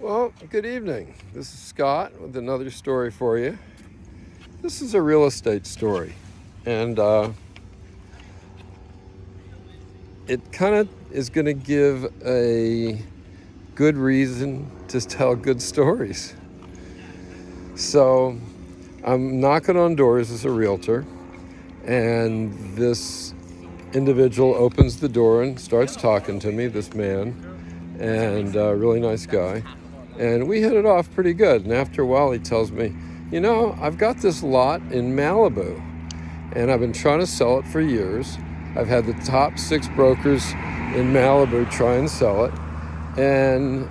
Well, good evening. This is Scott with another story for you. This is a real estate story, and it kind of is going to give a good reason to tell good stories. So, I'm knocking on doors as a realtor, and this individual opens the door and starts talking to me, this man, and a really nice guy. And we hit it off pretty good. And after a while, he tells me, I've got this lot in Malibu, and I've been trying to sell it for years. I've had the top 6 brokers in Malibu try and sell it, and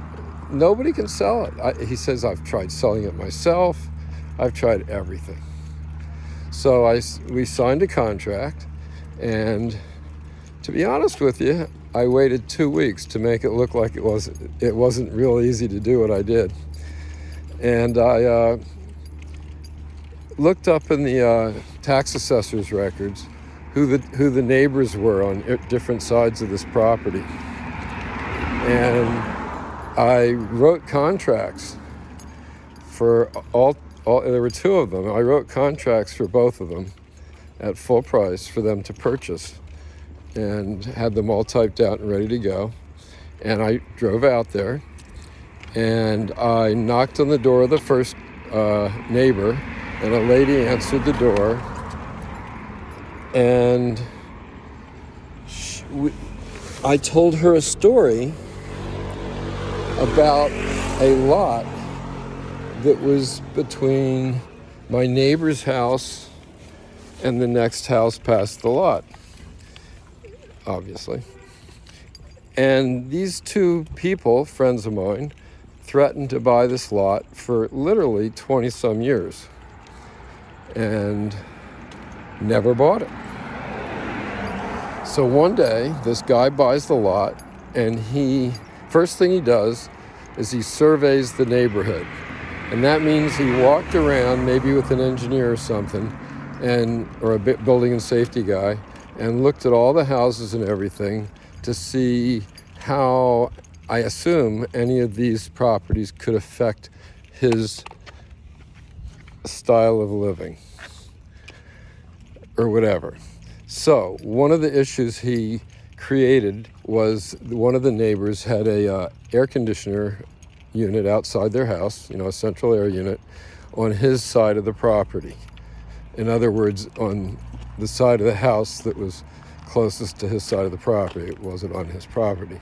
nobody can sell it. He says, I've tried selling it myself. I've tried everything. So we signed a contract, and to be honest with you, I waited 2 weeks to make it look like it wasn't real easy to do what I did. And I looked up in the tax assessor's records who the neighbors were on different sides of this property. And I wrote contracts for all there were 2 of them. I wrote contracts for both of them at full price for them to purchase, and had them all typed out and ready to go. And I drove out there, and I knocked on the door of the first neighbor, and a lady answered the door, and I told her a story about a lot that was between my neighbor's house and the next house past the lot, obviously. And these 2 people, friends of mine, threatened to buy this lot for literally 20 some years and never bought it. So one day, this guy buys the lot, and first thing he does is he surveys the neighborhood. And that means he walked around, maybe with an engineer or something, or a building and safety guy, and looked at all the houses and everything to see how, I assume, any of these properties could affect his style of living or whatever. So one of the issues he created was one of the neighbors had a air conditioner unit outside their house, a central air unit, on his side of the property. In other words, on the side of the house that was closest to his side of the property. It wasn't on his property.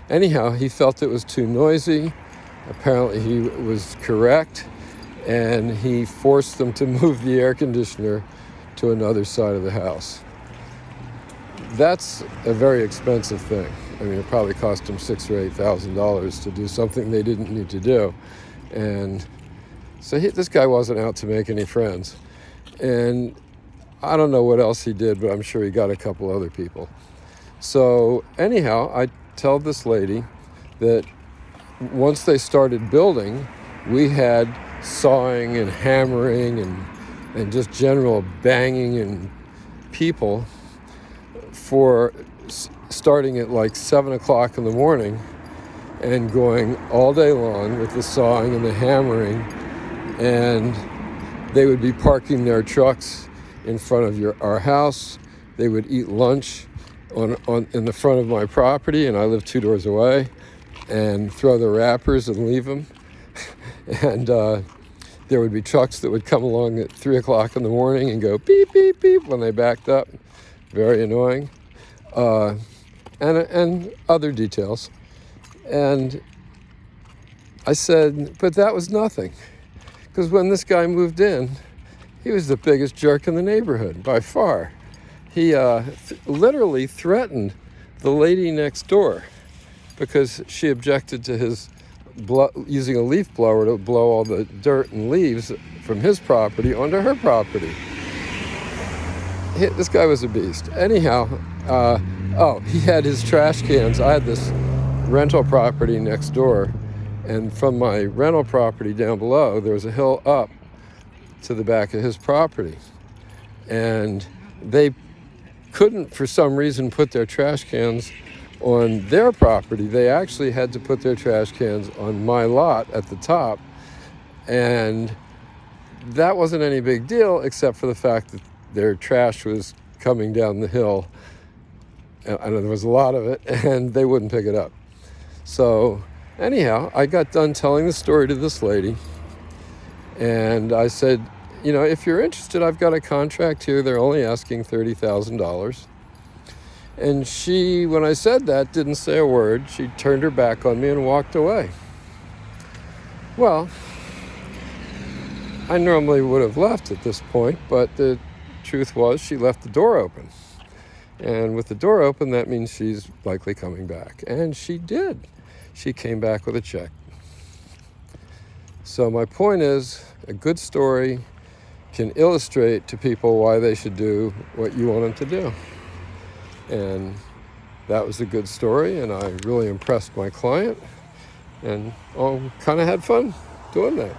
Anyhow, he felt it was too noisy. Apparently he was correct, and he forced them to move the air conditioner to another side of the house. That's a very expensive thing. I mean, it probably cost him $6,000 or $8,000 to do something they didn't need to do. And so this guy wasn't out to make any friends. And I don't know what else he did, but I'm sure he got a couple other people. So anyhow, I tell this lady that once they started building, we had sawing and hammering and just general banging and people for starting at like 7 o'clock in the morning and going all day long with the sawing and the hammering. And they would be parking their trucks in front of our house. They would eat lunch in the front of my property, and I live 2 doors away, and throw the wrappers and leave them. And there would be trucks that would come along at 3 o'clock in the morning and go beep, beep, beep when they backed up. Very annoying. And other details. And I said, but that was nothing. Because when this guy moved in, he was the biggest jerk in the neighborhood, by far. He literally threatened the lady next door because she objected to his using a leaf blower to blow all the dirt and leaves from his property onto her property. This guy was a beast. Anyhow, he had his trash cans. I had this rental property next door, and from my rental property down below, there was a hill up to the back of his property. And they couldn't, for some reason, put their trash cans On their property, they actually had to put their trash cans on my lot at the top, and that wasn't any big deal except for the fact that their trash was coming down the hill, and there was a lot of it, and they wouldn't pick it up. So anyhow, I got done telling the story to this lady, and I said, if you're interested, I've got a contract here. They're only asking $30,000. And she, when I said that, didn't say a word. She turned her back on me and walked away. Well, I normally would have left at this point, but the truth was she left the door open. And with the door open, that means she's likely coming back. And she did. She came back with a check. So my point is, a good story can illustrate to people why they should do what you want them to do. And that was a good story, and I really impressed my client, and kind of had fun doing that.